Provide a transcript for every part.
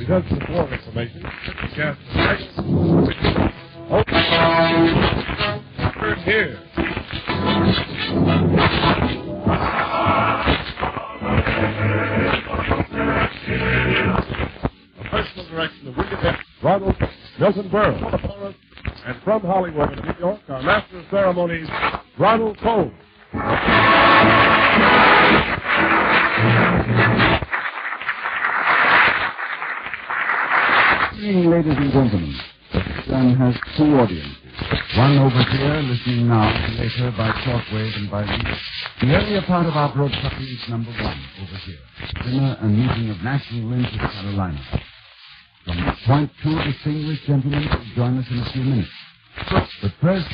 presents the war information. Gas here. The personal direction of William Ronald, Milton, Berle. And from Hollywood and New York, our master of ceremonies, Ronald Colman. Ladies and gentlemen, the program has two audiences. One over here, listening now and later by shortwave and by reed. The earlier part of our broadcast is number one over here. Dinner and meeting of national interest, Carolina. From this point, two distinguished gentlemen will join us in a few minutes. But first,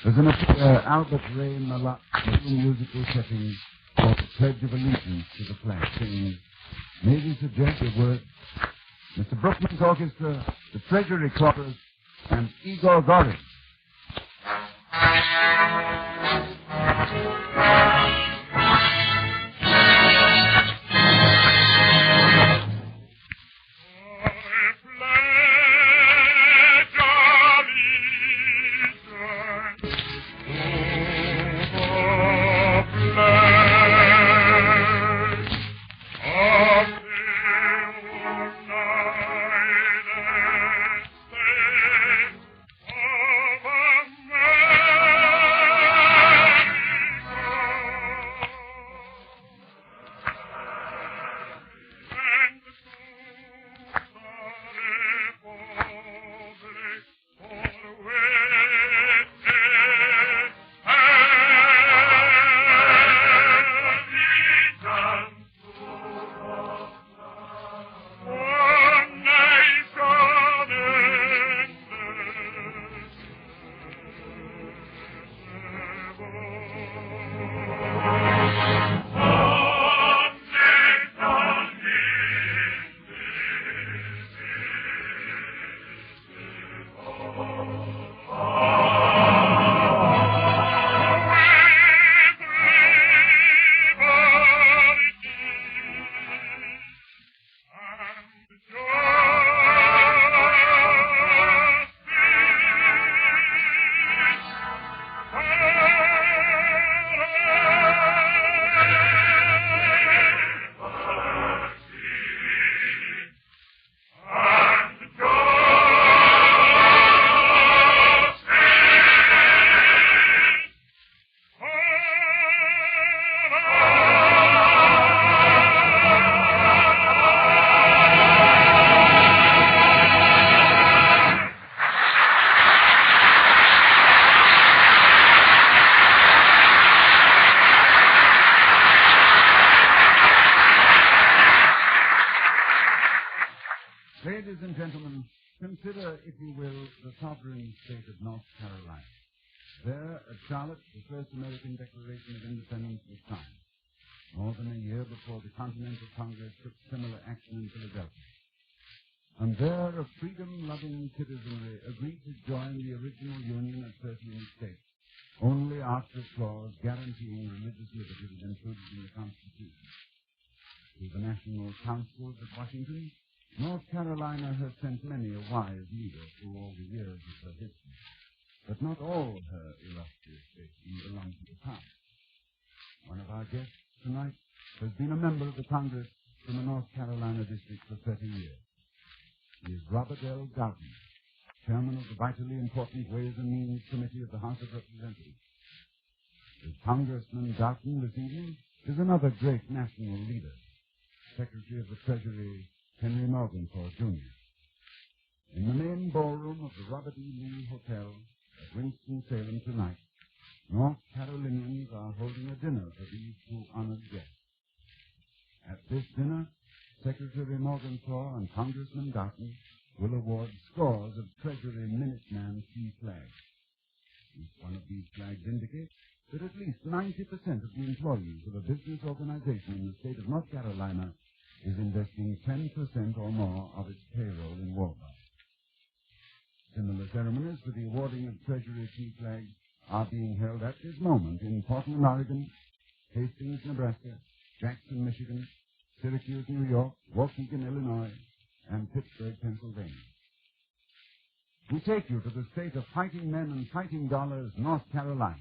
there's an Albert Ray Malak musical setting for the Pledge of Allegiance to the flag, singing, may we suggest a word? Mr. Brookman's Orchestra, the Treasury Clockers, and Igor Gorin. Ladies and gentlemen, consider, if you will, the sovereign state of North Carolina. There, at Charlotte, the first American Declaration of Independence was signed, more than a year before the Continental Congress took similar action in Philadelphia. And there, a freedom-loving citizenry agreed to join the original Union of 13 states, only after a clause guaranteeing religious liberty was included in the Constitution. To the National Councils at Washington, North Carolina has sent many a wise leader through all the years of her history. But not all her illustrious statesmen belong to the past. One of our guests tonight has been a member of the Congress from the North Carolina district for 30 years. He is Robert L. Darnell, chairman of the vitally important Ways and Means Committee of the House of Representatives. With Congressman Darnell this evening is another great national leader, Secretary of the Treasury, Henry Morgenthau, Jr. In the main ballroom of the Robert E. Lee Hotel at Winston-Salem tonight, North Carolinians are holding a dinner for these two honored guests. At this dinner, Secretary Morgenthau and Congressman Darnell will award scores of Treasury Minuteman sea flags. Each one of these flags indicates that at least 90% of the employees of a business organization in the state of North Carolina is investing 10% or more of its payroll in war bonds. Similar ceremonies for the awarding of Treasury sea flags are being held at this moment in Portland, Oregon, Hastings, Nebraska, Jackson, Michigan, Syracuse, New York, Waukegan, Illinois, and Pittsburgh, Pennsylvania. We take you to the state of fighting men and fighting dollars, North Carolina.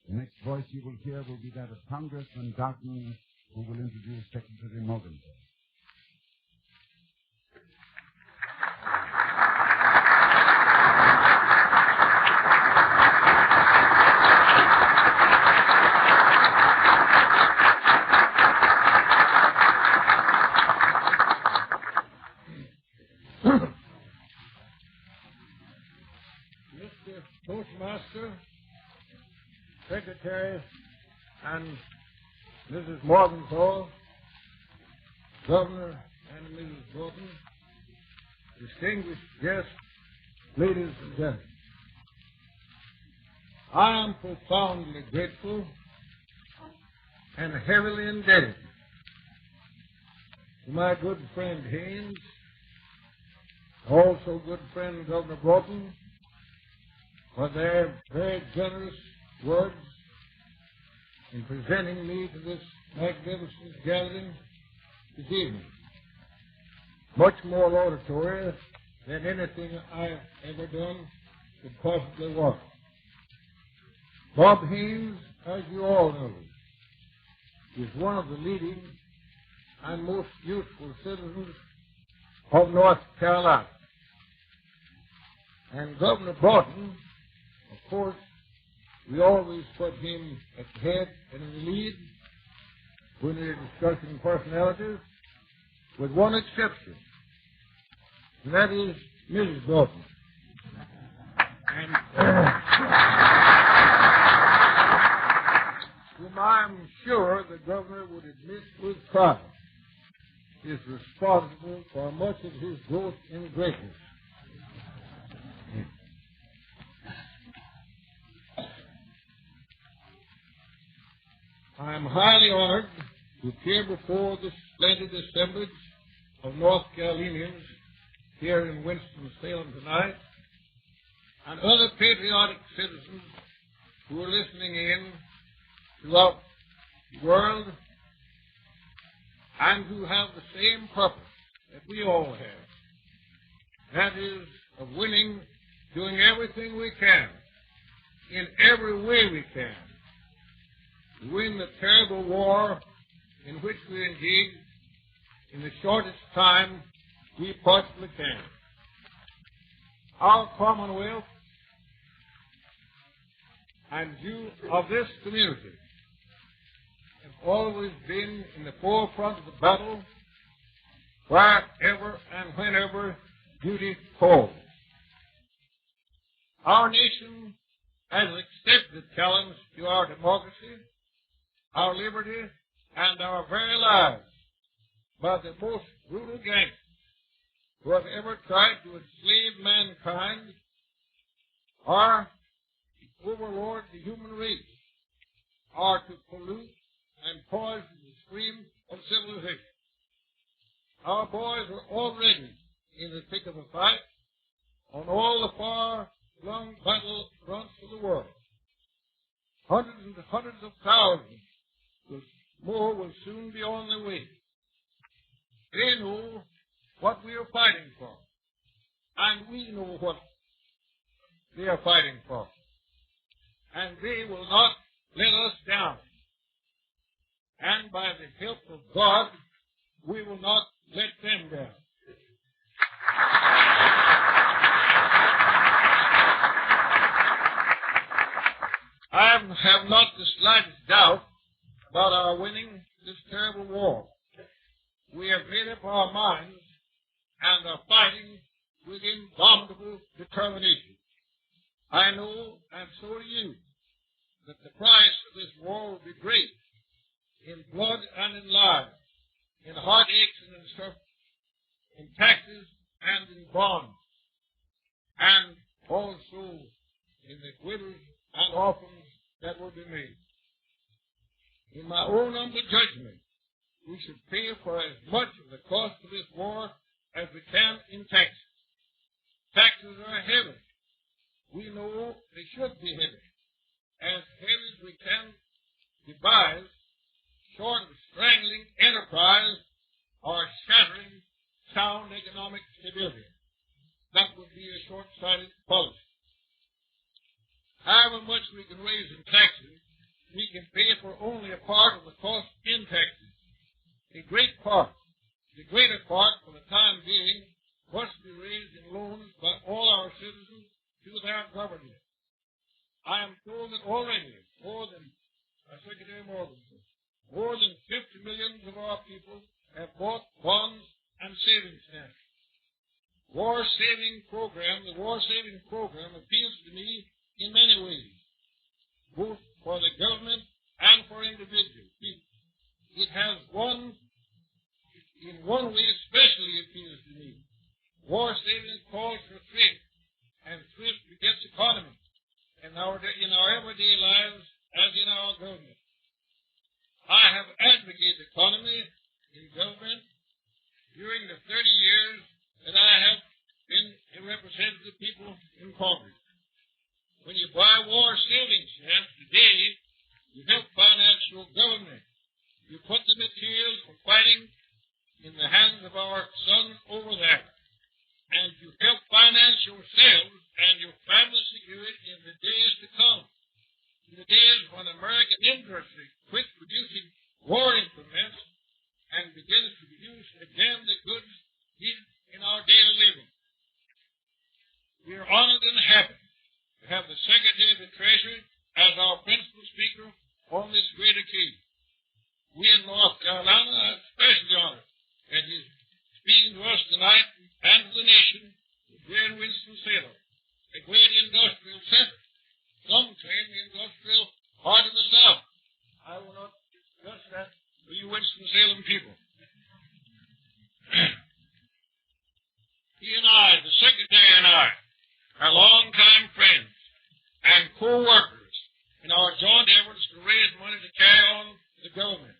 The next voice you will hear will be that of Congressman Darnell, who will introduce Secretary Morgan. Mr. Postmaster, Secretary, and Mrs. Morgenthau, Governor and Mrs. Gordon, distinguished guests, ladies and gentlemen, I am profoundly grateful and heavily indebted to my good friend Haynes, also good friend Governor Broughton, for their very generous words in presenting me to this magnificent gathering this evening. Much more laudatory than anything I've ever done could possibly want. Bob Haynes, as you all know, is one of the leading and most useful citizens of North Carolina. And Governor Broughton, of course, we always put him at the head and in the lead when we're discussing personalities, with one exception, and that is Mrs. Broughton. And whom I'm sure the governor would admit with pride is responsible for much of his growth in greatness. I am highly honored to appear before this splendid assemblage of North Carolinians here in Winston-Salem tonight, and other patriotic citizens who are listening in throughout the world and who have the same purpose that we all have. That is, of winning, doing everything we can, in every way we can, to win the terrible war in which we engage in the shortest time we possibly can. Our Commonwealth and you of this community have always been in the forefront of the battle wherever and whenever duty calls. Our nation has accepted the challenge to our democracy, our liberty, and our very lives by the most brutal gangsters who have ever tried to enslave mankind or to overlord the human race or to pollute and poison the stream of civilization. Our boys are already in the thick of the fight on all the far-flung battle fronts of the world. Hundreds and hundreds of thousands more will soon be on their way. They know what we are fighting for, and we know what they are fighting for, and they will not let us down. And by the help of God, we will not let them down. I have not the slightest doubt about our winning this terrible war. We have made up our minds and are fighting with indomitable determination. I know, and so do you, that the price of this war will be great in blood and in lives, in heartaches and in suffering, in taxes and in bonds, and also in the widows and orphans that will be made. In my own humble judgment, we should pay for as much of the cost of this war as we can in taxes. Taxes are heavy. We know they should be heavy, as heavy as we can devise, short of strangling enterprise or shattering sound economic The greater part, for the time being, must be raised in loans by all our citizens to their government. I am told that already Secretary Morgan said, more than 50 million of our people have bought bonds and savings stamps. The war saving program appeals to me in many ways, both for the government and for individual people. It has in one way especially appeals to me. War savings calls for thrift, and thrift begets economy in our everyday lives as in our government. I have advocated economy in government during the 30 years that I have been a representative of the people in Congress. When you buy war savings stamps today, you help finance your government. You put the materials for fighting in the hands of our sons over there. And you help finance yourselves and your family security in the days to come. In the days when American industry quits producing war implements and begins to produce again the goods needed in our daily living. We are honored and happy to have the Secretary of the Treasury as our principal speaker on this great occasion. We in North Carolina are especially honored that he is speaking to us tonight and to the nation here in Winston-Salem, a great industrial center. Some claim the industrial heart of the South. I will not discuss that with you Winston-Salem people. He and I, the Secretary and I, are longtime friends and co-workers in our joint efforts to raise money to carry on the government.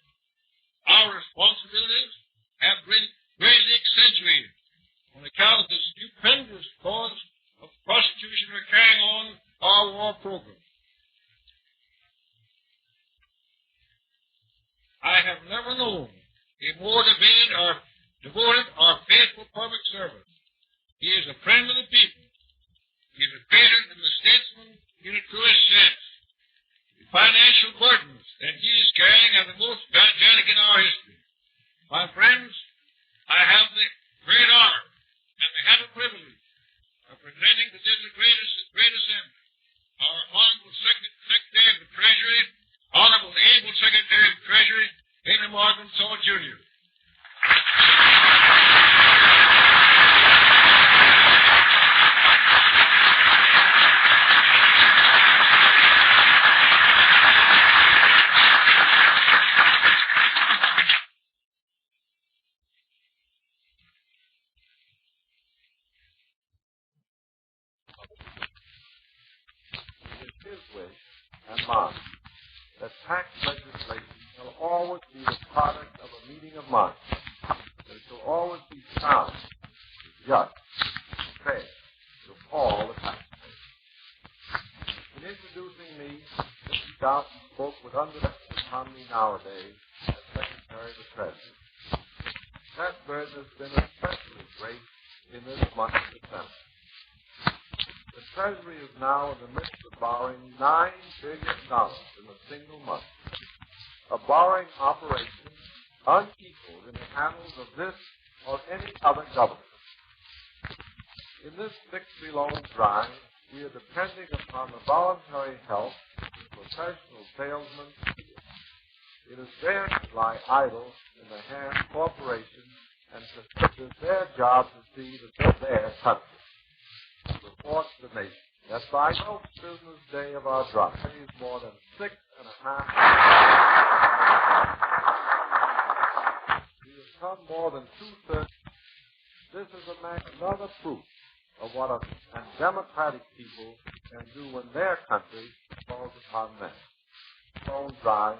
Our responsibilities have been greatly accentuated on account of the stupendous cause of prosecution for carrying on our war program. I have never known a more devoted or faithful public servant. He is a friend of the people. He is a patriot and a statesman in a truest sense. The financial burdens that he is carrying are the most gigantic in our history. My friends, I have the great honor and the happy privilege of presenting to this great assembly our Honorable Secretary of the Treasury, Honorable Able Secretary of the Treasury, Henry Morgan Saul, Jr. Mine, that tax legislation shall always be the product of a meeting of minds, that it shall always be sound, just, fair to all the taxpayers. In introducing me, Mr. Dowson spoke with undirected economy nowadays as Secretary of the Treasury. That burden has been especially great in this month of December. The Treasury is now in the midst of borrowing $9 billion in a single month, a borrowing operation unequaled in the annals of this or any other government. In this victory loan drive, we are depending upon the voluntary help of professional salesmen. It is theirs to lie idle in the hands of corporations, and it is their job to see that their country report to the nation that by no business day of our drive is more than 6.5. We have come more than 2/3. This is another proof of what a democratic people can do when their country falls upon them. Phone drive,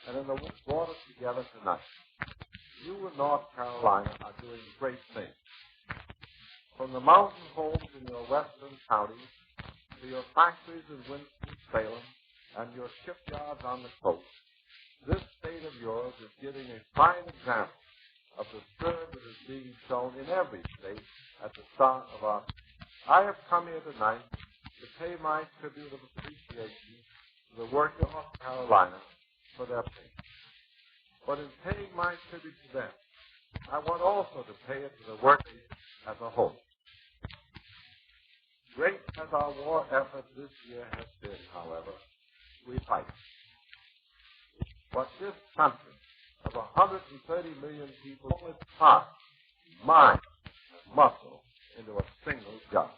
and in the brought us together tonight. You in North Carolina are doing great things. From the mountain homes in your western counties to your factories in Winston-Salem and your shipyards on the coast, this state of yours is giving a fine example of the spirit that is being shown in every state at the start of our. I have come here tonight to pay my tribute of appreciation to the work of North Carolina for their patience. But in paying my tribute to them, I want also to pay it to the workers as a whole. Great as our war effort this year has been, however, we fight. But this country of 130 million people put its heart, mind, and muscle into a single job.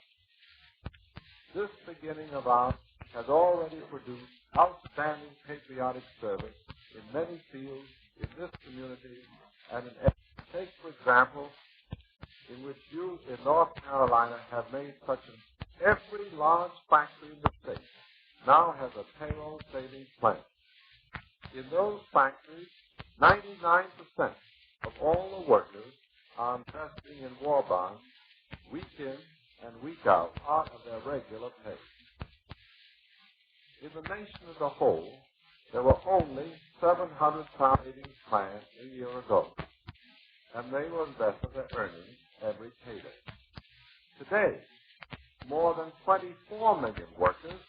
This beginning of ours has already produced outstanding patriotic service in many fields in this community and in every. Take, for example, in which you in North Carolina have made such every large factory in the state now has a payroll savings plan. In those factories, 99% of all the workers are investing in war bonds week in and week out, part of their regular pay. In the nation as a whole, there were only 700 savings plans a year ago, and they were invested their earnings every payday. Today, more than 24 million workers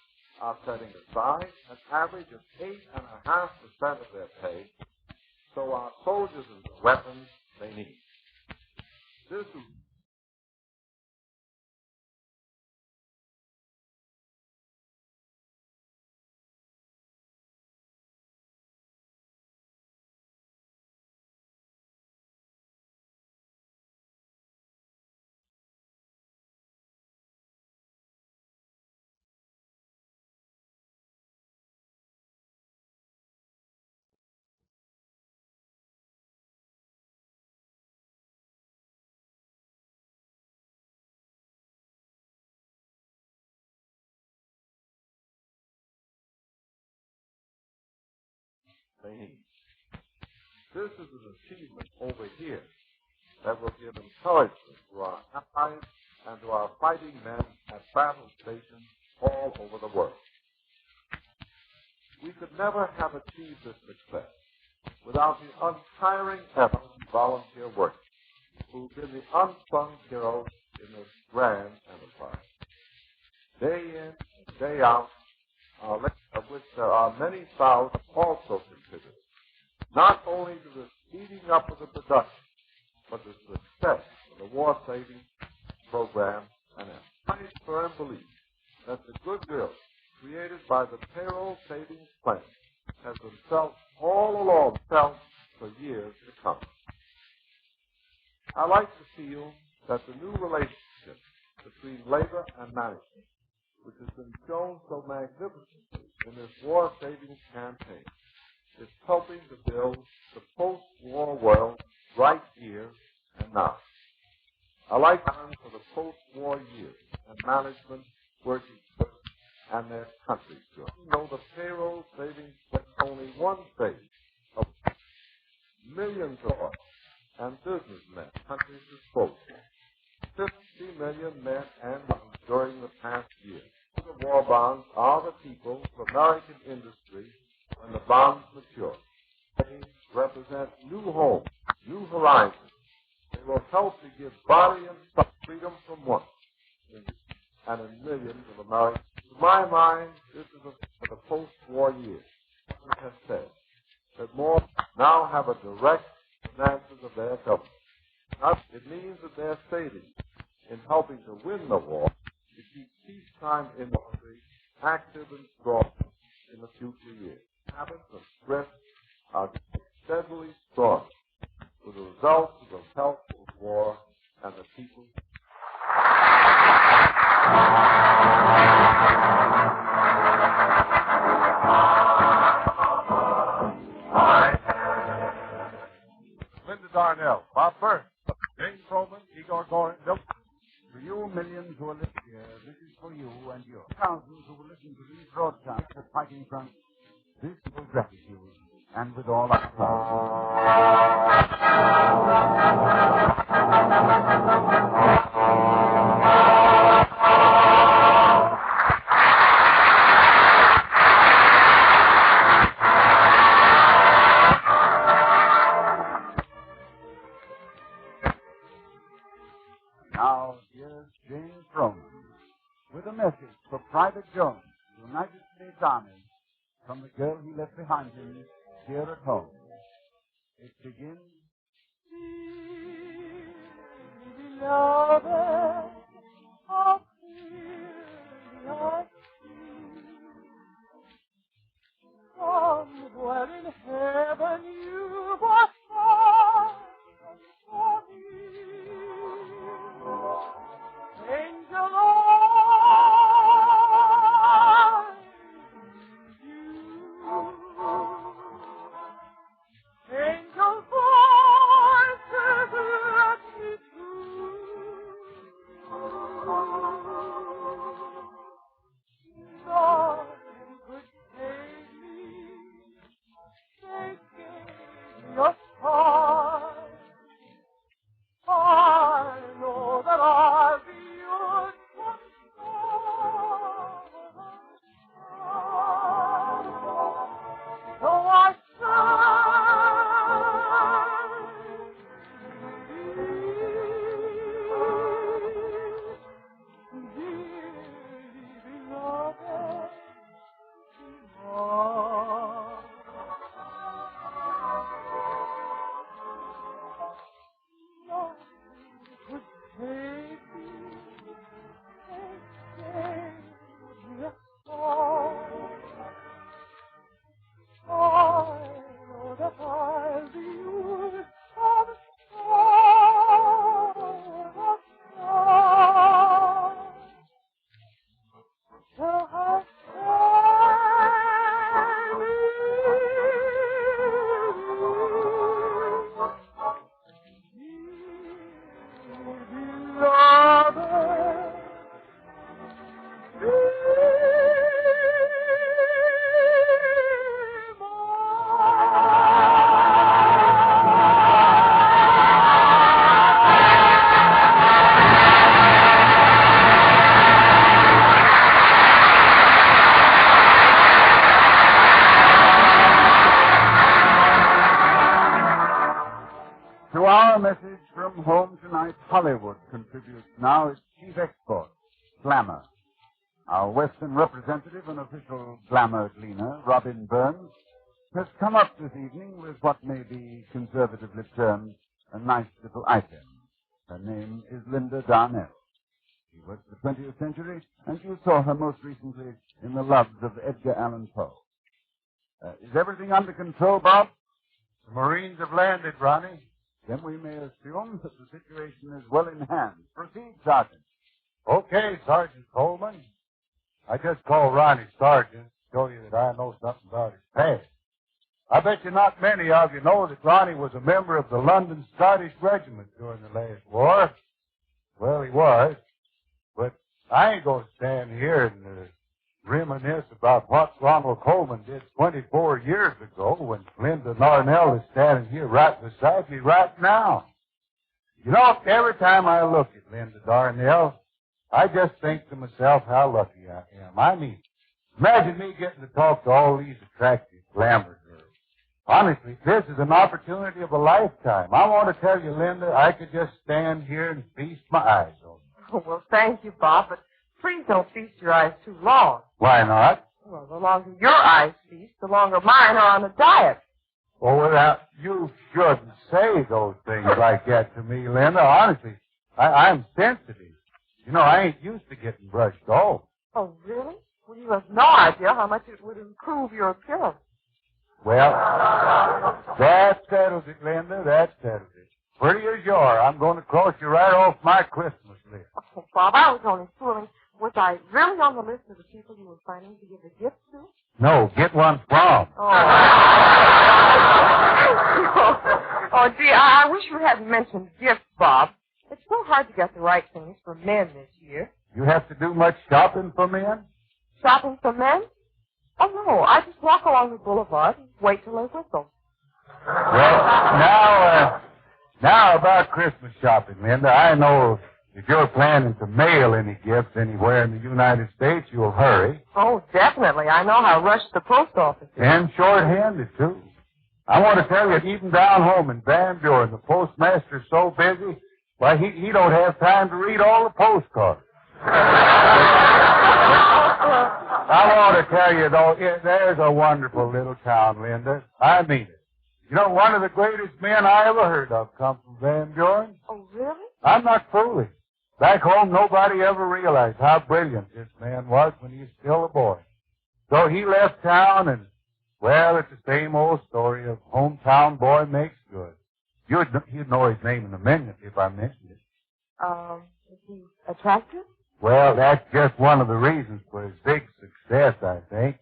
are setting aside an average of 8.5% of their pay, so our soldiers have the weapons they need. This is they need. This is an achievement over here that will give encouragement to our allies and to our fighting men at battle stations all over the world. We could never have achieved this success without the untiring effort of volunteer workers who've been the unsung heroes in this grand enterprise. Day in and day out, of which there are many thousands also contributed, not only to the speeding up of the production, but the success of the war savings program, and I firm believe that the goodwill created by the payroll savings plan has been felt all along for years to come. I like to feel that the new relationship between labor and management, which has been shown so magnificently in this war savings campaign, is helping to build the post-war world right here and now. I like to learn for the post-war years and management working and their countries good. You know, the payroll savings was only one phase of millions of us and businessmen countries disposal. 50 million men and women during the past year. The war bonds are the people of American industry when the bonds mature. They represent new homes, new horizons. They will help to give body and soul freedom from want and in millions of Americans. To my mind, this is for the post-war years. It has said that more now have a direct finances of their government. It means that they're saving in helping to win the war to keep peacetime industry active and strong in the future years. Habits of stress are steadily strong with the results of the health of war and the people. Linda Darnell, Bob Burns, James Colman, Igor Gorin, Milton. To you millions who are listening here, this is for you and yours. Thousands who will listen to these broadcasts at Fighting Front, this is with gratitude and with all our hearts. Now, here's James Colman with a message for Private Jones, United States Army, from the girl he left behind him here at home. It begins... Beloved, how clearly I see somewhere in heaven you were fashioned for me. Angel eyes, you. Angel voices let me through. Nothing could save me. They gave me a star. I know that I'll be yours one so I To our message from home tonight, Hollywood contributes now its chief export, glamour. Our Western representative and official glamour gleaner, Robin Burns, has come up this evening with what may be conservatively termed a nice little item. Her name is Linda Darnell. She works the 20th century, and you saw her most recently in The Loves of Edgar Allan Poe. Is everything under control, Bob? The Marines have landed, Ronnie. Then we may assume that the situation is well in hand. Proceed, Sergeant. Okay, Sergeant Colman. I just called Ronnie Sergeant to show you that I know something about his past. I bet you not many of you know that Ronnie was a member of the London Scottish Regiment during the last war. Well, he was. But I ain't going to stand here and reminisce about what Ronald Colman did 24 years ago when Linda Darnell is standing here right beside you right now. You know, every time I look at Linda Darnell, I just think to myself how lucky I am. I mean, imagine me getting to talk to all these attractive glamour girls. Honestly, this is an opportunity of a lifetime. I want to tell you, Linda, I could just stand here and feast my eyes on you. Oh, well, thank you, Bob, but please don't feast your eyes too long. Why not? Well, the longer your eyes feast, the longer mine are on a diet. Oh, well, you shouldn't say those things like that to me, Linda. Honestly, I'm sensitive. You know, I ain't used to getting brushed off. Oh, really? Well, you have no idea how much it would improve your appearance. Well, that settles it, Linda. That settles it. Pretty as you are, I'm going to cross you right off my Christmas list. Oh, Bob, I was only fooling. Was I really on the list of the people you were planning to give a gift to? No, get one from. Oh, gee, I wish you hadn't mentioned gifts, Bob. It's so hard to get the right things for men this year. You have to do much shopping for men? Shopping for men? Oh, no, I just walk along the boulevard and wait till they whistle. Well, now about Christmas shopping, Linda, I know if you're planning to mail any gifts anywhere in the United States, you'll hurry. Oh, definitely. I know how rushed the post office is. And short-handed, too. I want to tell you, even down home in Van Buren, the postmaster's so busy, why, he don't have time to read all the postcards. I want to tell you, though, there's a wonderful little town, Linda. I mean it. You know, one of the greatest men I ever heard of come from Van Buren. Oh, really? I'm not fooling. Back home, nobody ever realized how brilliant this man was when he was still a boy. So he left town, and, well, it's the same old story of hometown boy makes good. You'd know his name in a minute if I mentioned it. Is he attractive? Well, that's just one of the reasons for his big success, I think.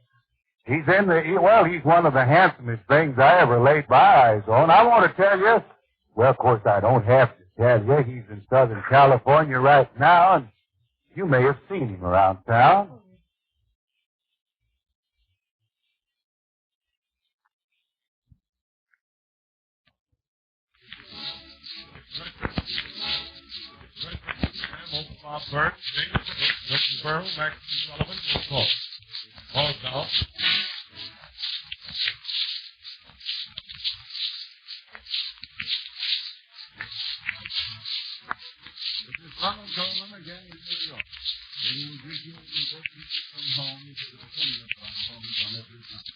He's one of the handsomest things I ever laid my eyes on. I want to tell you, well, of course, I don't have to tell you. He's in Southern California right now, and you may have seen him around town. Bob Burke, Milton, Berle, Maxine, Sullivan, and Colman. All now. This is Ronald Colman again in New York. Bringing greetings and blessings from home to the descendants of homes on every side.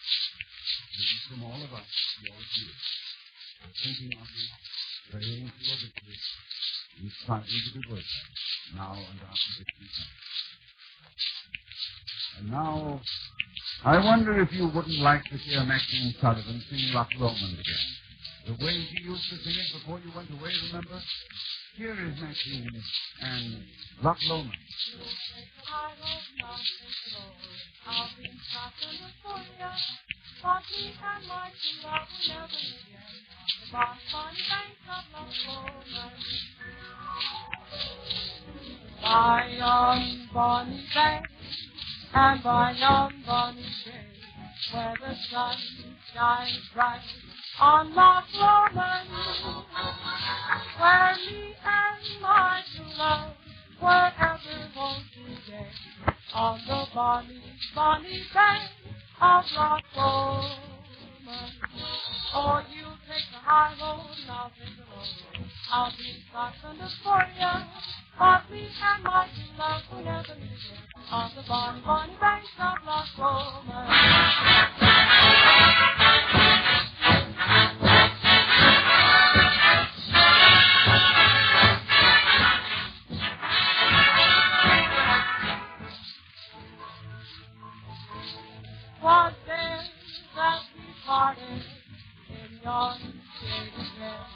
This is from all of us, your dear. We're thinking of you, praying for your victory, and striving to do good, now and after victory comes. And now, I wonder if you wouldn't like to hear Maxine Sullivan sing Loch Lomond again. The way she used to sing it before you went away, remember? Here is Maxine and Loch Lomond. By yon bonny bank and by yon bonny bay, where the sun shines bright on Loch Lomond, where me and my true love were ever born today, on the bonny, bonny bank of Loch Lomond. Oh, you take the high road and I'll take the low road. I'll be Scotland for you, but me and my true love will never meet again, on the bonny, bonny banks of Loch Lomond. Was there that we parted in yon shady bed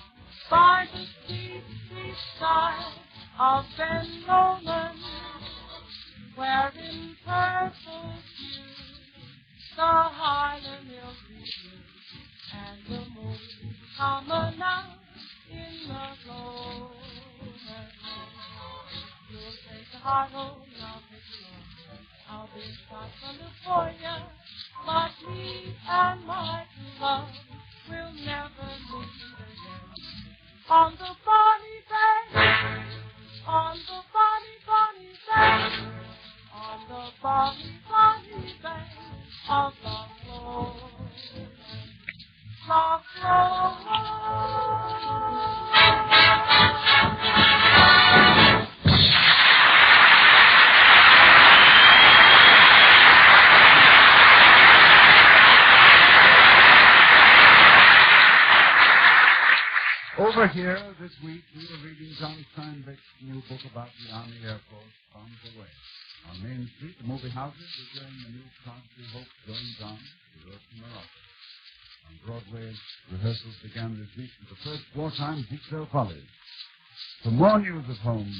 by the steep, steep side of Ben Lomond, where in purple hue the Highland hills begin, and the moon coming out in the gloaming. You'll take the high road and I'll take the low. I'll be Scotland for you, but me and my true love will never meet again. On the bonny bank, on the bonny, bonny bank, on the bonny, bonny bank of Loch Lomond, Loch Lomond. Over here this week, we are reading John Steinbeck's new book about the Army Air Force, Bombs Away. On Main Street, the movie houses are showing the new Crosby Hope goings on to work in Morocco. On Broadway, rehearsals began this week with the first wartime Ziegfeld Follies. For more news at home,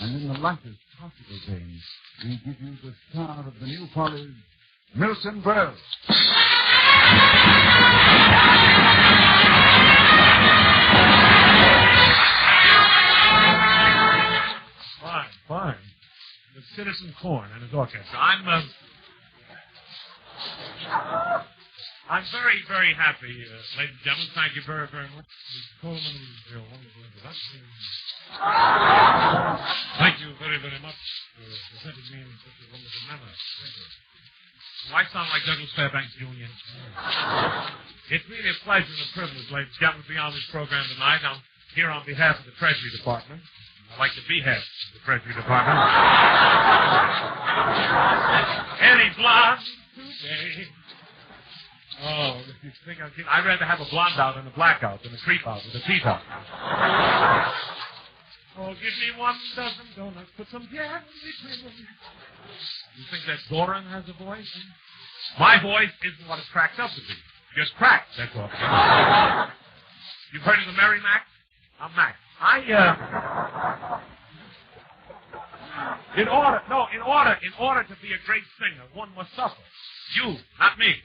and in the lightest possible vein, we give you the star of the new Follies, Milton Berle. Fine. The Citizen Corn and his orchestra. I'm very, very happy, ladies and gentlemen. Thank you very, very much. Colman, your wonderful introduction. Thank you very, very much for presenting me in such a wonderful manner. Thank you. Well, I sound like Douglas Fairbanks Jr. It's really a pleasure and a privilege, ladies and gentlemen, to be on this program tonight. I'm here on behalf of the Treasury Department. I'd like to be head of the Treasury Department. Any blonde today? Oh, you think I'm kidding? I'd rather have a blonde out and a blackout than a creep out with a teeth out. Oh, give me 1 dozen donuts, put some jam between them. You think that Doran has a voice? My voice isn't what it's cracked up to be. Just cracked, that's all. You've heard of the Merry Mac? I'm Mac. In order to be a great singer, one must suffer. You, not me.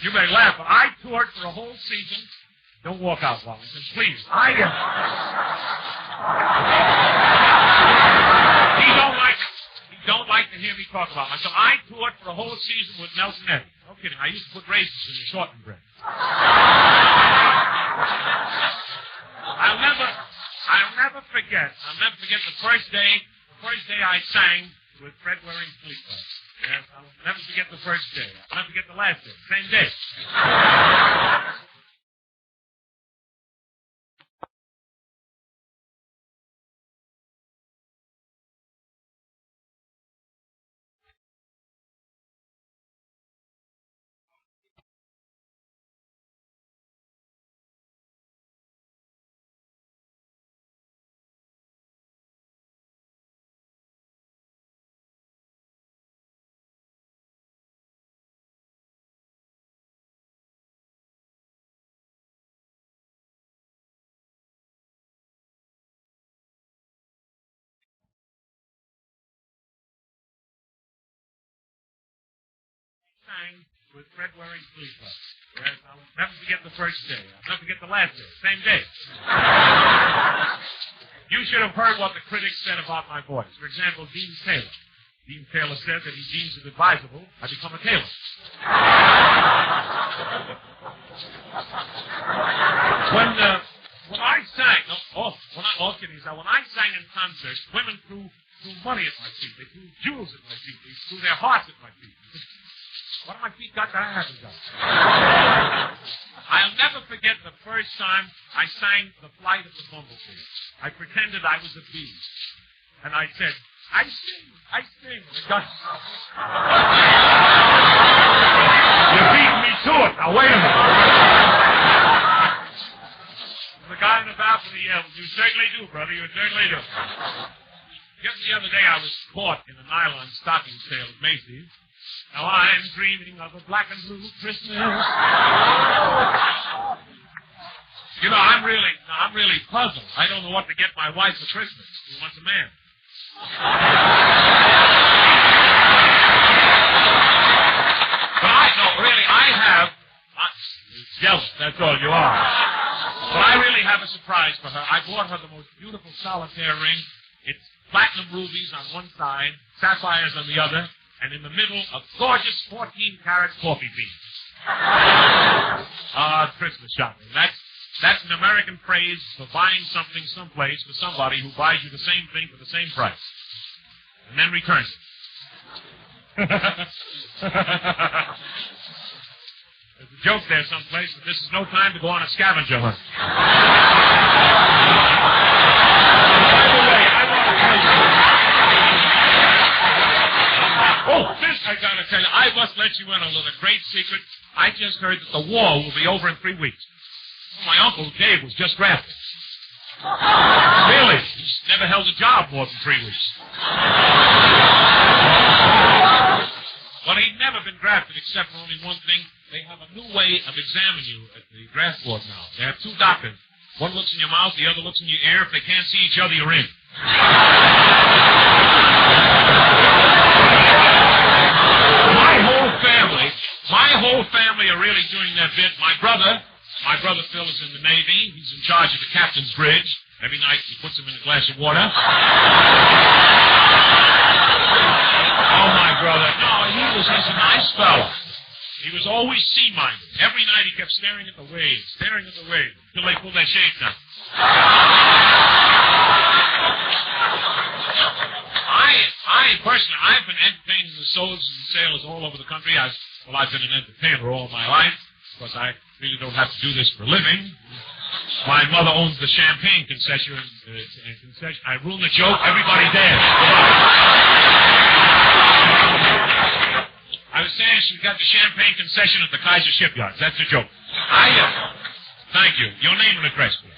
You may laugh, but I toured for a whole season. Don't walk out, Wellington, please. He don't like to hear me talk about myself. I toured for a whole season with Nelson Eddy. No kidding. I used to put raisins in the shortened bread. I'll never forget the first day I sang with Fred wearing sleeveless. Yes, I'll never forget the first day. I'll never forget the last day. Same day. With Fred wearing sleeveless. Yes, I'll never forget the first day. I'll never forget the last day. Same day. You should have heard what the critics said about my voice. For example, Dean Taylor. Dean Taylor said that he deems it advisable I become a tailor. When I sang, when I sang in concerts, women threw money at my feet. They threw jewels at my feet. They threw their hearts at my feet. What have my feet got that I haven't got? I'll never forget the first time I sang The Flight of the Bumblebee. I pretended I was a bee. And I said, I sing. You beat me to it. Now, wait a minute. The guy in the balcony yelled, you certainly do, brother. You certainly do. Just the other day I was caught in a nylon stocking sale at Macy's. Now I'm dreaming of a black and blue Christmas. You know, I'm really puzzled. I don't know what to get my wife for Christmas. She wants a man. But I have. Jealous, that's all you are. But I really have a surprise for her. I bought her the most beautiful solitaire ring. It's platinum rubies on one side, sapphires on the other, and in the middle, a gorgeous 14-karat coffee bean. Christmas shopping. That's an American phrase for buying something someplace for somebody who buys you the same thing for the same price. And then returns it. There's a joke there someplace, but this is no time to go on a scavenger hunt. By the way, I want to tell you. Oh, this I gotta tell you. I must let you in on a great secret. I just heard that the war will be over in 3 weeks. My uncle Dave was just drafted. Really? He's never held a job more than 3 weeks. Well, he'd never been drafted except for only one thing. They have a new way of examining you at the draft board now. They have 2 doctors. One looks in your mouth, the other looks in your ear. If they can't see each other, you're in. My whole family are really doing their bit. My brother Phil is in the Navy. He's in charge of the captain's bridge. Every night he puts him in a glass of water. Oh, my brother. No, he's a nice fellow. He was always sea-minded. Every night he kept staring at the waves, until they pulled their shades down. I've been entertaining the soldiers and sailors all over the country. I've been an entertainer all my life. Of course, I really don't have to do this for a living. My mother owns the champagne concession. I ruined the joke. Everybody dead. I was saying she's got the champagne concession at the Kaiser shipyards. That's a joke. Thank you. Your name and address, please.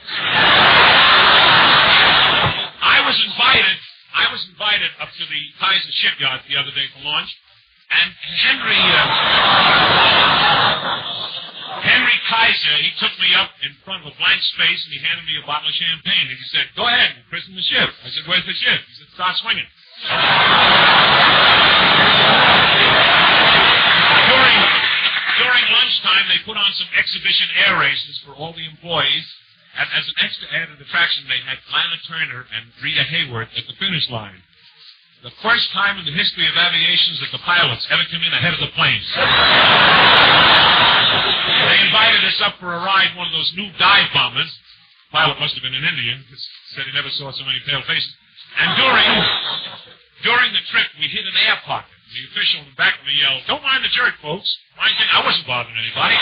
I was invited up to the Kaiser shipyard the other day for lunch, and Henry Kaiser, he took me up in front of a blank space, and he handed me a bottle of champagne, and he said, "Go ahead and christen the ship." I said, "Where's the ship?" He said, "Start swinging." During lunchtime, they put on some exhibition air races for all the employees. And as an extra added attraction, they had Lana Turner and Rita Hayworth at the finish line. The first time in the history of aviation that the pilots ever come in ahead of the planes. They invited us up for a ride in one of those new dive bombers. The pilot must have been an Indian, because said he never saw so many pale faces. And during the trip, we hit an air pocket. The official in the back of me yelled, "Don't mind the jerk, folks." I wasn't bothering anybody.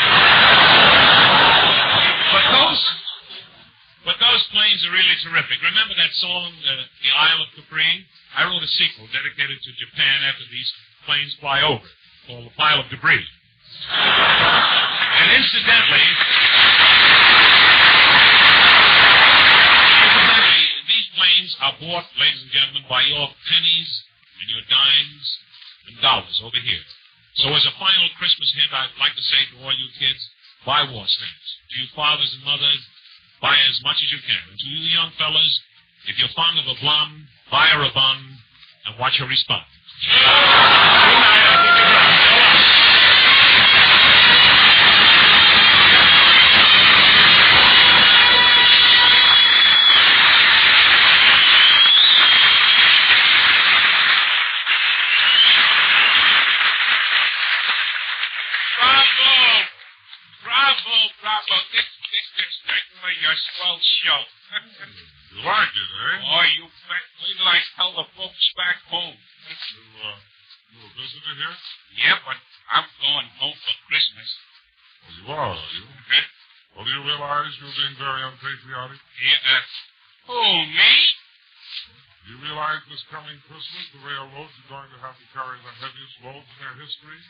But those planes are really terrific. Remember that song, The Isle of Capri? I wrote a sequel dedicated to Japan after these planes fly over, called The Pile of Debris. And incidentally, these planes are bought, ladies and gentlemen, by your pennies and your dimes and dollars over here. So as a final Christmas hint, I'd like to say to all you kids, buy war stamps. To you fathers and mothers, buy as much as you can. And to you young fellas, if you're fond of a blonde, buy her a bun and watch her respond. Good night. I'll keep you around. Bravo. This is certainly your swell show. You like it, eh? Oh, you bet. Wait till I tell the folks back home. You a visitor here? Yeah, but I'm going home for Christmas. Well, you are you? Well, do you realize you're being very unpatriotic? Yeah, who, me? Do you realize this coming Christmas the railroads are going to have to carry the heaviest loads in their history?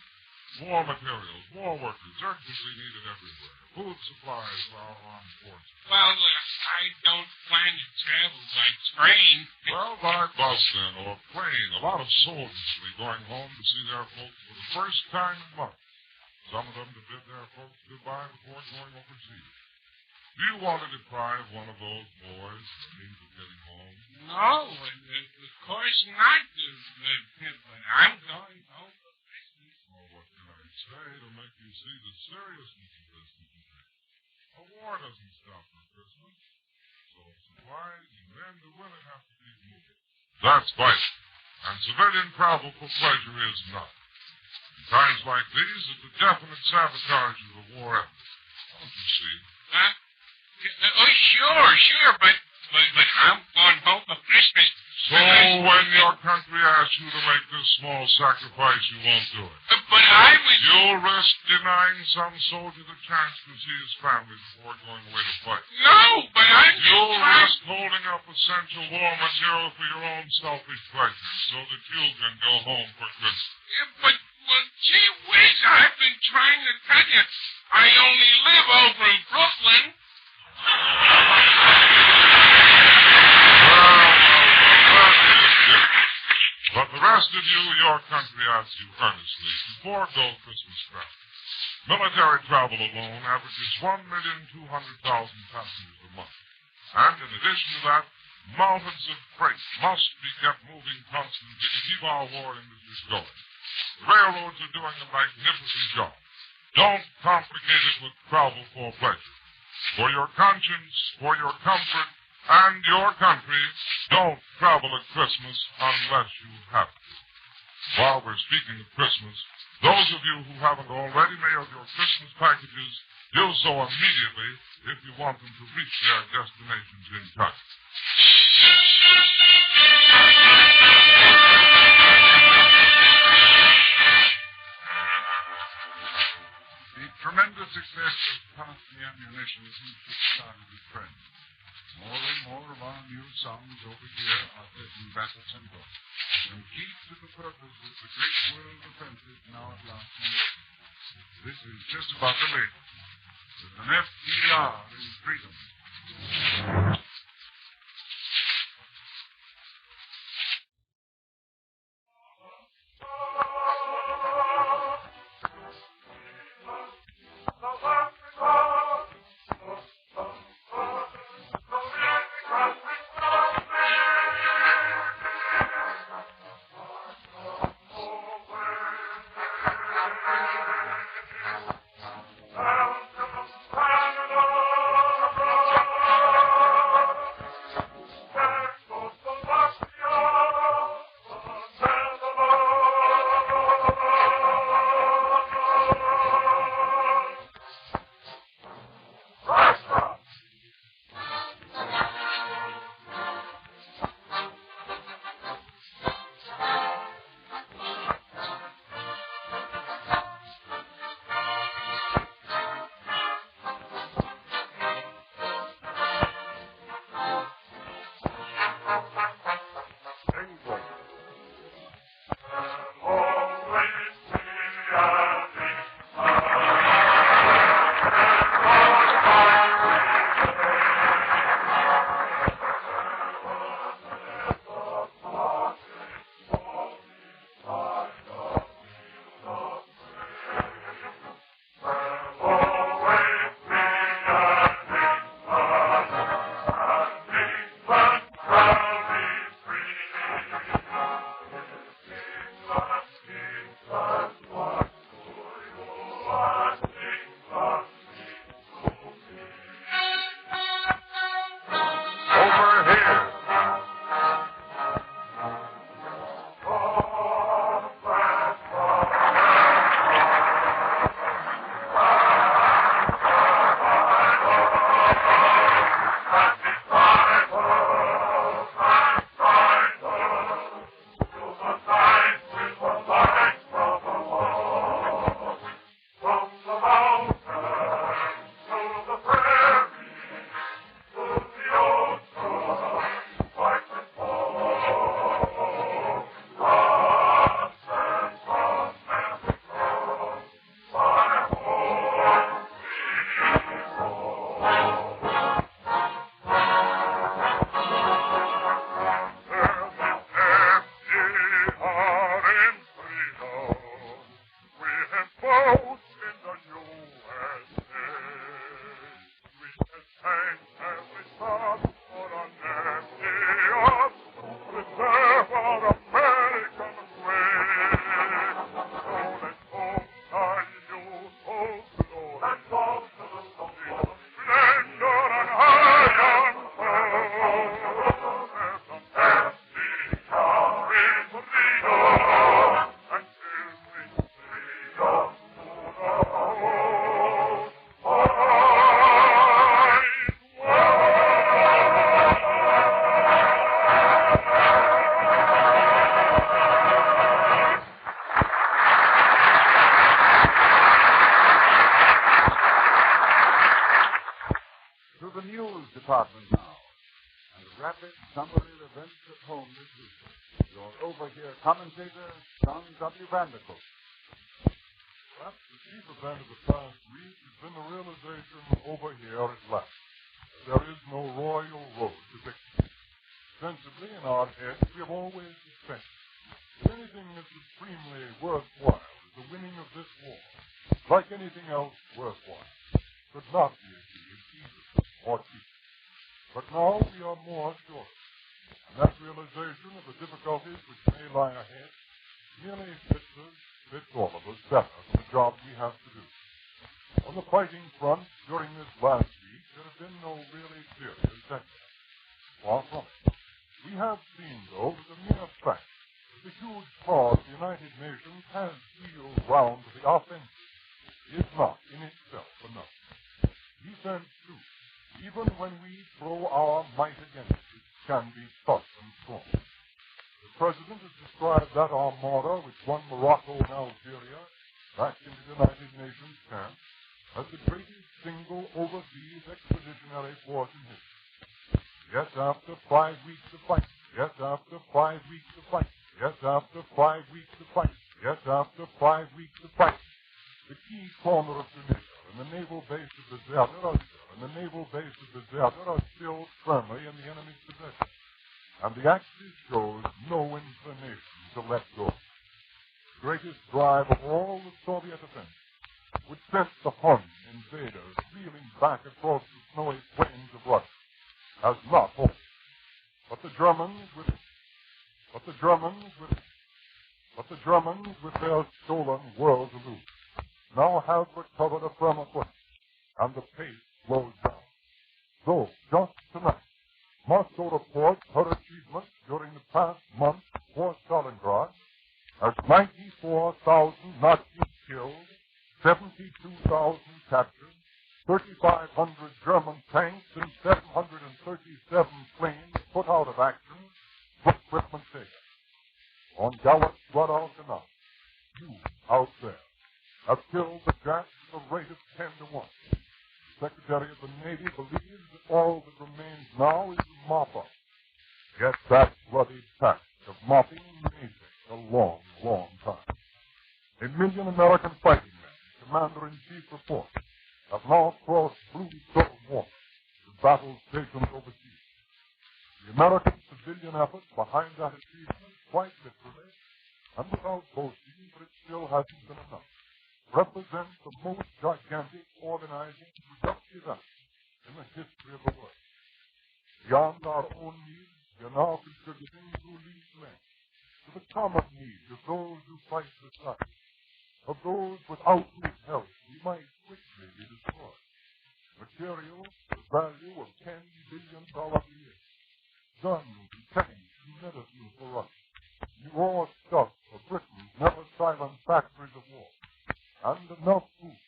War materials, war workers, urgently needed everywhere. Food supplies for our armed forces. Well, I don't plan to travel by train. Well, by bus then, or plane. A lot of soldiers will be going home to see their folks for the first time in months. Some of them to bid their folks goodbye before going overseas. Do you want to deprive one of those boys of the means of getting home? No, of course not. But I'm going home for Christmas. Well, what can I say to make you see the seriousness of this? A war doesn't stop for Christmas. So supplies and men to win it have to be moving. That's vital. And civilian travel for pleasure is not. In times like these, it's a definite sabotage of the war effort. Don't you see? Huh? Oh, sure, but I'm going home for Christmas. So when your country asks you to make this small sacrifice, you won't do it. But I was... You'll risk denying some soldier the chance to see his family before going away to fight. No, but I'm just You'll trying... risk holding up essential war material for your own selfish pleasure so that you can go home for Christmas. Yeah, but, well, gee whiz, I've been trying to tell you. I only live over in Brooklyn. But the rest of you, your country asks you earnestly to forego Christmas travel. Military travel alone averages 1,200,000 passengers a month. And in addition to that, mountains of freight must be kept moving constantly to keep our war industries going. The railroads are doing a magnificent job. Don't complicate it with travel for pleasure. For your conscience, for your comfort, and your country, don't travel at Christmas unless you have to. While we're speaking of Christmas, those of you who haven't already mailed your Christmas packages, do so immediately if you want them to reach their destinations in time. tremendous success has passed the ammunition since it started with friends. More and more of our new songs over here are set in battle tempo, and key to the purpose of the great world offensive now at last. This is just about the late, with an FDR in freedom. Department now, and a rapid summary of events at home this week. Your over-here commentator, John W. Vandercook. Perhaps the chief event of the past week has been the realization over here at last that there is no royal road to victory. Sensibly in our heads, we have always suspected that anything that's supremely worthwhile is the winning of this war, like anything else worthwhile, could not be achieved easily or cheaply. But now we are more sure, and that realization of the difficulties which may lie ahead merely fits all of us better for the job we have to do. On the fighting front, during this last week, there have been no really serious setbacks. Far from it. We have seen, though, that the mere fact that the huge cause of the United Nations has wheeled round to the offensive is not in itself enough. Defense, too, even when we throw our might against it, can be tough and strong. The President has described that armada which won Morocco and Algeria back into the United Nations camp as the greatest single overseas expeditionary force in history. Yes, after 5 weeks of fighting. Yes, after 5 weeks of fighting. Yes, after 5 weeks of fighting. Yes, after 5 weeks of fighting. The key corner of Tunisia and the naval base of the Desert are still firmly in the enemy's possession. And the Axis shows no inclination to let go. The greatest drive of all the Soviet offensives, which sent the Hun invaders reeling back across the snowy plains of Russia, has not halted. But the Germans with their stolen world illusion now have recovered a firmer footing, and the pace slows down. So, just tonight, Moscow reports her achievements during the past month for Stalingrad as 94,000 Nazis killed, 72,000 captured, 3,500 German tanks and 737 planes put out of action, with equipment taken. On Gallup Guadalcanal, you out there have killed the Japs at the rate of 10 to 1. The Secretary of the Navy believes that all that remains now is to mop up. Yet that bloody task of mopping may take a long, long time. 1 million American fighting men, Commander-in-Chief reports, have now crossed blue stone water to battle stations overseas. The American civilian effort behind that achievement, quite literally, and without boasting, but it still hasn't been enough, represents the most gigantic organizing productive effort in the history of the world. Beyond our own needs, we are now contributing through these men to the common needs of those who fight beside us, of those without whose help we might quickly be destroyed. Material to the value of $10 billion a year. Guns and tanks and medicine for us. New raw stuff for Britain's never-silent factories of war. And enough food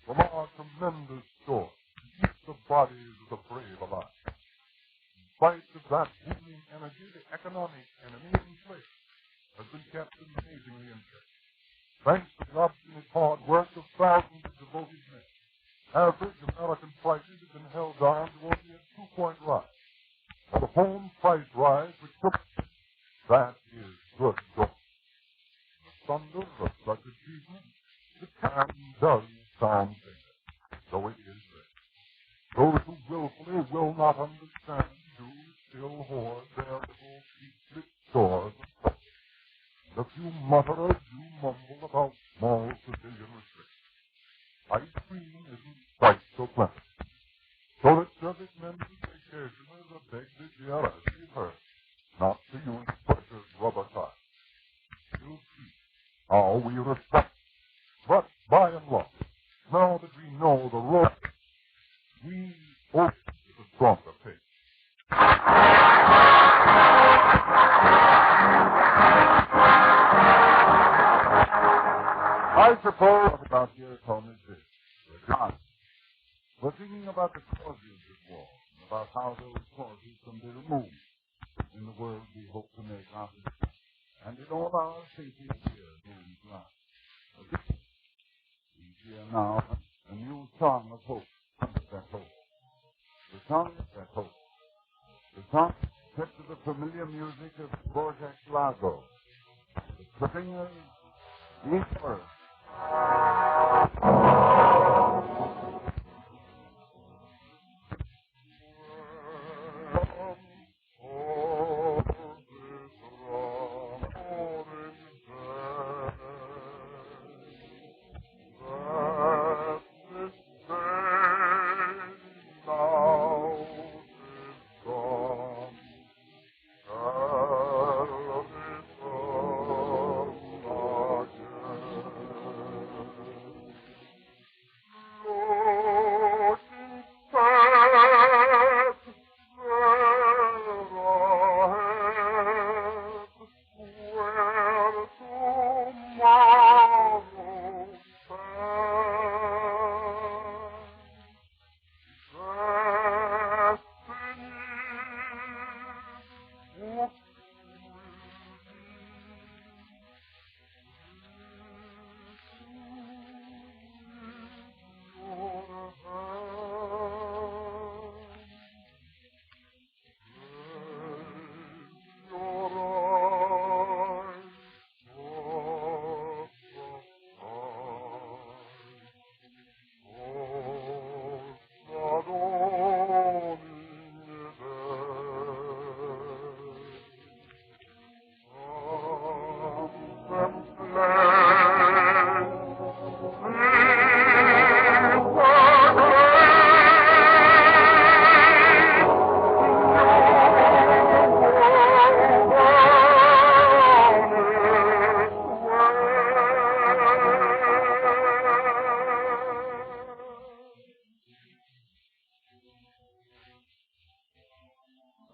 from our tremendous stores to keep the bodies of the brave alive. In spite of that booming energy, the economic enemy, inflation, has been kept amazingly in check. Thanks to the obstinate hard work of thousands of devoted men, average American prices have been held down to only a 2-point rise. The home price rise, which took that is good going. The thunder of such achievement, the time does sound faint, though it is there. Those who willfully will not understand do still hoard their little secret stores of profit. And a few mutterers do mumble about small civilian restrictions. Ice cream isn't quite so plentiful. So that servicemen and vacationers are begged this year, as we've heard, not to use precious rubber ties. Still see how we respect. But by and large, now that we know the road, we open to a stronger pace. I suppose about here at home is this. We're thinking about the causes of war, and about how those causes can be removed in the world we hope to make after this. And in all our thinking here during class. We hear now a new song of hope. That hope. The song that hope. The song set to the familiar music of Vortex Lago. The singers, each verse. Lord.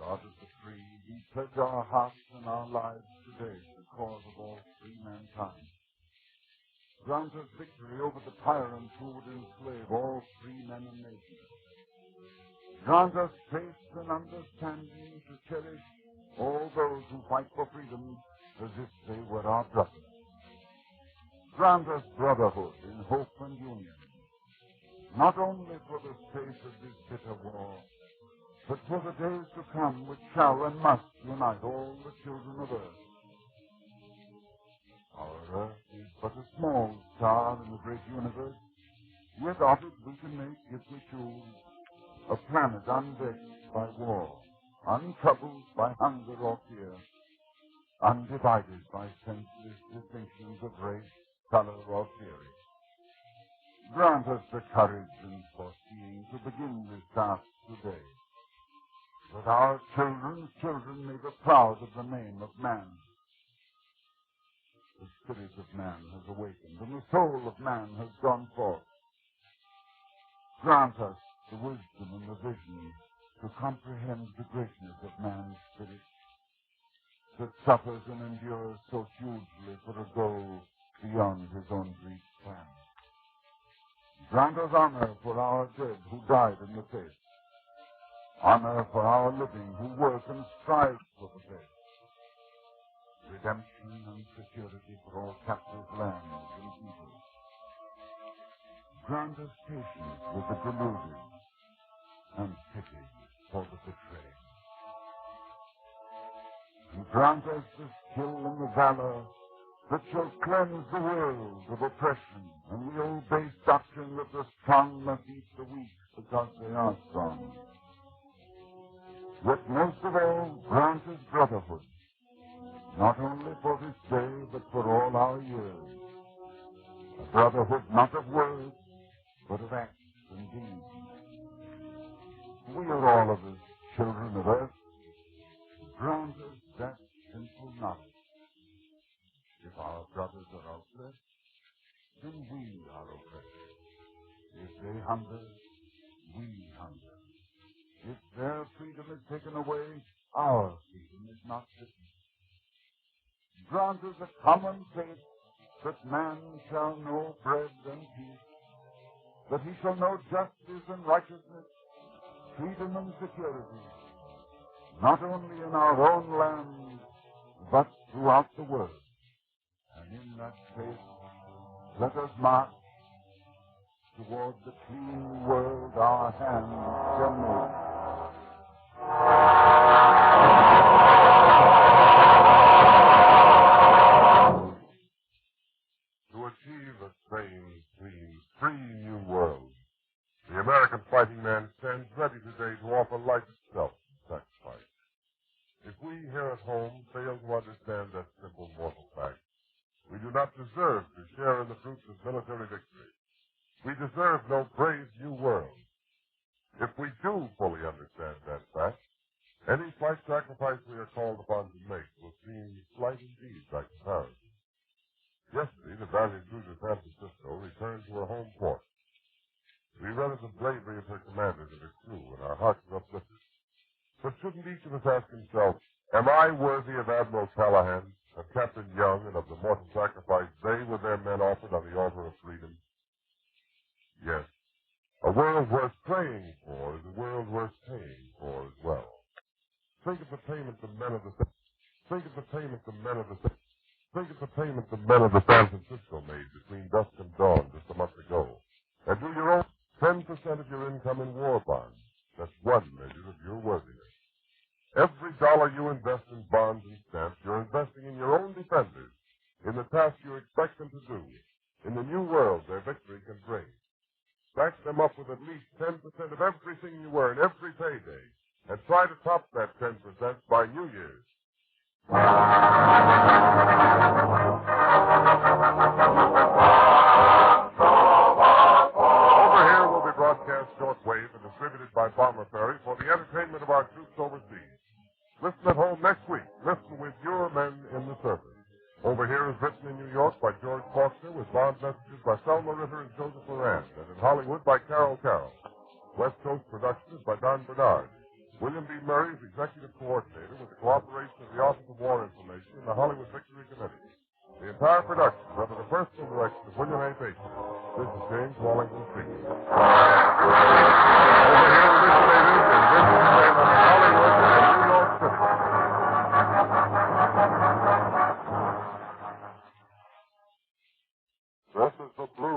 God of the free, we pledge our hearts and our lives today to the cause of all free mankind. Grant us victory over the tyrants who would enslave all free men and nations. Grant us faith and understanding to cherish all those who fight for freedom as if they were our brothers. Grant us brotherhood in hope and union, not only for the sake of this bitter war, but for the days to come which shall and must unite all the children of earth. Our earth is but a small star in the great universe. Without it we can make, if we choose, a planet unvexed by war, untroubled by hunger or fear, undivided by senseless distinctions of race, color, or theory. Grant us the courage and foreseeing to begin this task today, that our children's children may be proud of the name of man. The spirit of man has awakened, and the soul of man has gone forth. Grant us the wisdom and the vision to comprehend the greatness of man's spirit, that suffers and endures so hugely for a goal beyond his own brief span. Grant us honor for our dead who died in the faith, honor for our living who work and strive for the faith, redemption and security for all captive lands and peoples. Grant us patience with the deluded and pity for the betrayed. And grant us the skill and the valor that shall cleanse the world of oppression and the old base doctrine that the strong must eat the weak because they are strong. Yet most of all, grant us brotherhood, not only for this day, but for all our years. A brotherhood not of words, but of acts and deeds. We are all of us children of earth. Grant us that simple knowledge. If our brothers are oppressed, then we are oppressed. If they hunger, we hunger. If their freedom is taken away, our freedom is not taken. Grant us a common faith that man shall know bread and peace, that he shall know justice and righteousness, freedom and security, not only in our own land, but throughout the world. And in that faith, let us march toward the clean world our hands shall make. To achieve a sane, clean, free new world, the American fighting man stands ready today to offer life itself in sacrifice. If we here at home fail to understand that simple mortal fact, we do not deserve to share in the fruits of military victory. We deserve no brave new world. If we do fully understand that fact, any slight sacrifice we are called upon to make will seem slight indeed by comparison. Yesterday, the valiant cruiser San Francisco returned to her home port. We read of the bravery of her commanders and her crew, and our hearts were uplifted. But shouldn't each of us ask himself, am I worthy of Admiral Callahan, of Captain Young, and of the mortal sacrifice they with their men offered on the altar of freedom? Yes, a world worth praying for is a world worth paying for as well. Think of the payment the men of the San Francisco made between dusk and dawn just a month ago. And do your own 10% of your income in war bonds. That's one measure of your worthiness. Every dollar you invest in bonds and stamps, you're investing in your own defenders, in the task you expect them to do, in the new world their victory can bring. Back them up with at least 10% of everything you earn every payday, and try to top that 10% by New Year's. Over here will be broadcast shortwave and distributed by Bomber Ferry for the entertainment of our troops overseas. Listen at home next week. Listen with your men in the service. Over here is written in New York by George Faulkner with bond messages by Selma Ritter and Joseph Moran, and in Hollywood by Carol Carroll. West Coast production is by Don Bernard. William B. Murray is executive coordinator with the cooperation of the Office of War Information and the Hollywood Victory Committee. The entire production is under the personal direction of William A. Baker. This is James Wallington speaking. Over here originated in Winston-Salem, Hollywood, and New York City. This is the Blue